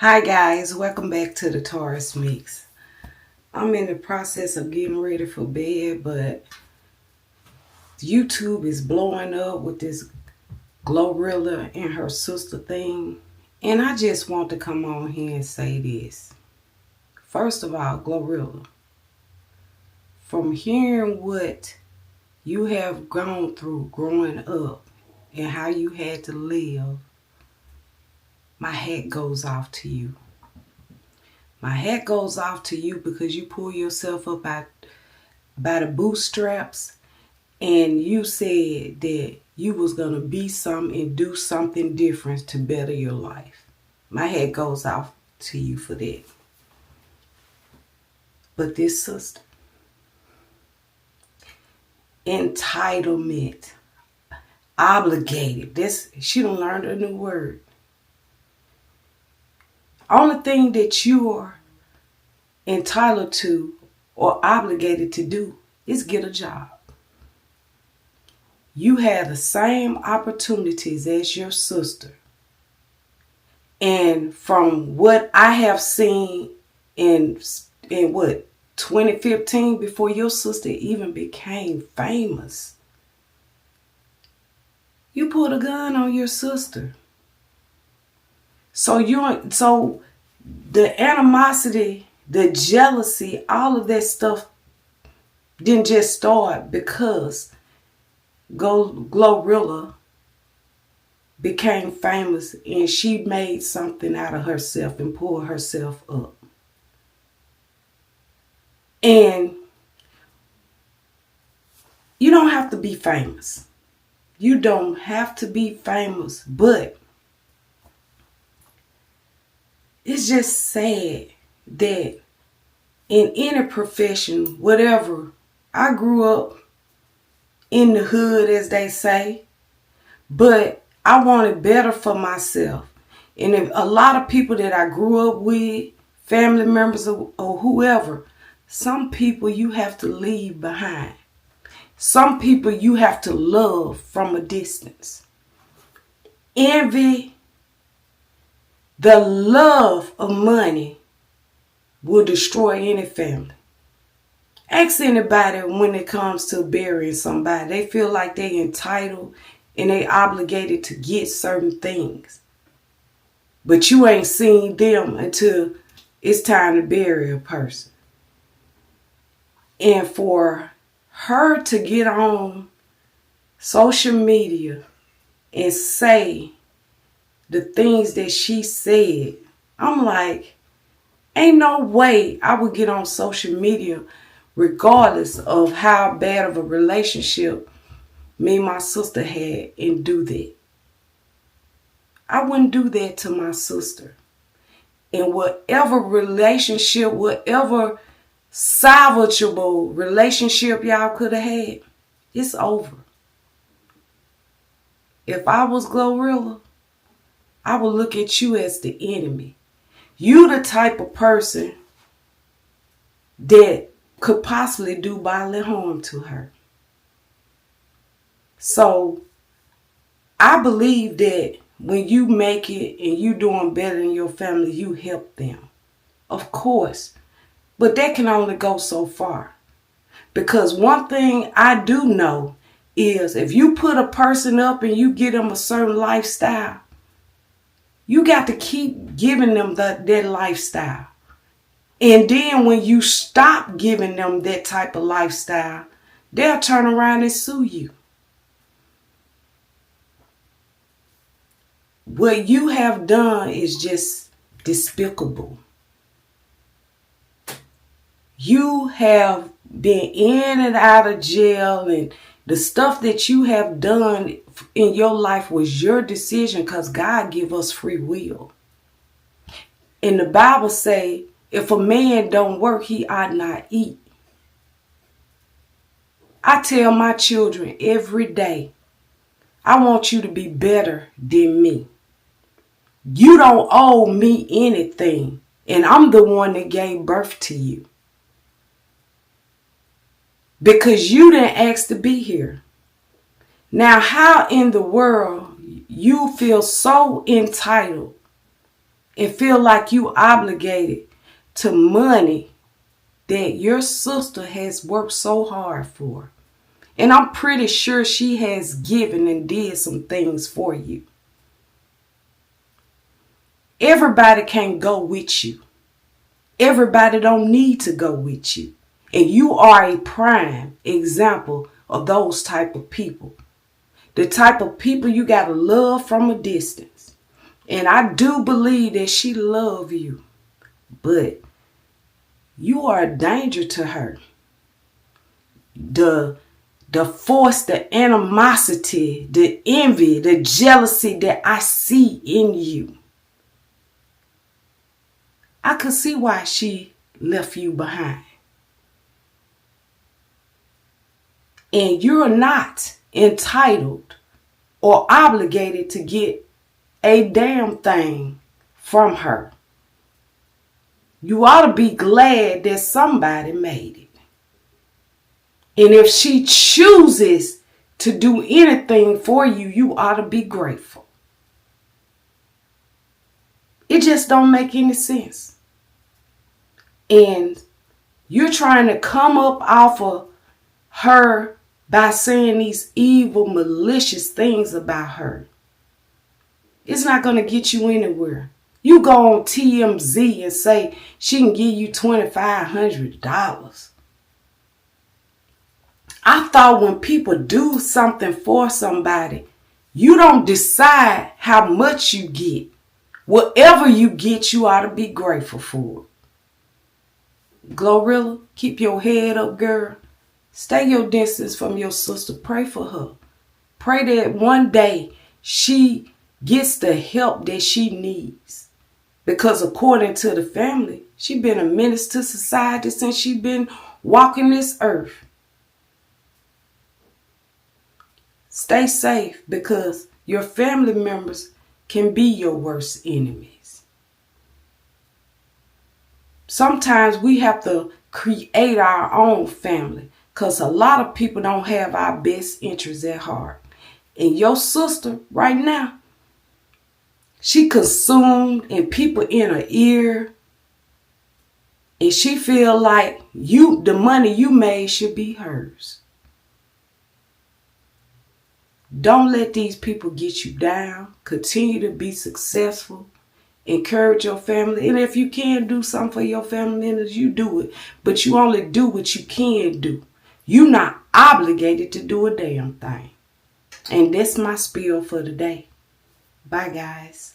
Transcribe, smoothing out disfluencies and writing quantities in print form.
Hi guys, welcome back to the Taurus Mix. I'm in the process of getting ready for bed, but YouTube is blowing up with this GloRilla and her sister thing. And I just want to come on here and say this. First of all, GloRilla, from hearing what you have gone through growing up and how you had to live, my hat goes off to you. My hat goes off to you because you pull yourself up by the bootstraps and you said that you was going to be something and do something different to better your life. My hat goes off to you for that. But this sister, entitlement, obligated, she done learned a new word. Only thing that you are entitled to or obligated to do is get a job. You have the same opportunities as your sister. And from what I have seen in 2015, before your sister even became famous, you put a gun on your sister. So the animosity, the jealousy, all of that stuff didn't just start because GloRilla became famous and she made something out of herself and pulled herself up. And you don't have to be famous. You don't have to be famous, but it's just sad that in any profession, whatever, I grew up in the hood, as they say, but I wanted better for myself. And if a lot of people that I grew up with, family members or whoever, some people you have to leave behind. Some people you have to love from a distance. Envy, the love of money will destroy any family. Ask anybody when it comes to burying somebody. They feel like they're entitled and they obligated to get certain things. But you ain't seen them until it's time to bury a person. And for her to get on social media and say the things that she said, I'm like, ain't no way I would get on social media regardless of how bad of a relationship me and my sister had and do that. I wouldn't do that to my sister. And whatever relationship, whatever salvageable relationship y'all could have had, it's over. If I was GloRilla, I would look at you as the enemy. You the type of person that could possibly do bodily harm to her. So I believe that when you make it and you doing better than your family, you help them. Of course. But that can only go so far. Because one thing I do know is if you put a person up and you give them a certain lifestyle, you got to keep giving them that lifestyle. And then when you stop giving them that type of lifestyle, they'll turn around and sue you. What you have done is just despicable. You have been in and out of jail, and the stuff that you have done in your life was your decision because God give us free will. And the Bible say, if a man don't work, he ought not eat. I tell my children every day, I want you to be better than me. You don't owe me anything, and I'm the one that gave birth to you. Because you didn't ask to be here. Now, how in the world you feel so entitled and feel like you obligated to money that your sister has worked so hard for. And I'm pretty sure she has given and did some things for you. Everybody can't go with you. Everybody don't need to go with you. And you are a prime example of those type of people. The type of people you got to love from a distance. And I do believe that she loves you. But you are a danger to her. The force, the animosity, the envy, the jealousy that I see in you. I could see why she left you behind. And you're not entitled or obligated to get a damn thing from her. You ought to be glad that somebody made it. And if she chooses to do anything for you, you ought to be grateful. It just don't make any sense. And you're trying to come up off of her by saying these evil, malicious things about her. It's not going to get you anywhere. You go on TMZ and say she can give you $2,500. I thought when people do something for somebody, you don't decide how much you get. Whatever you get, you ought to be grateful for. GloRilla, keep your head up, girl. Stay your distance from your sister. Pray for her. Pray that one day she gets the help that she needs. Because according to the family, she's been a menace to society since she's been walking this earth. Stay safe, because your family members can be your worst enemies. Sometimes we have to create our own family, because a lot of people don't have our best interests at heart. And your sister right now, she consumed and people in her ear. And she feel like the money you made should be hers. Don't let these people get you down. Continue to be successful. Encourage your family. And if you can do something for your family members, you do it. But you only do what you can do. You're not obligated to do a damn thing. And that's my spiel for today. Bye, guys.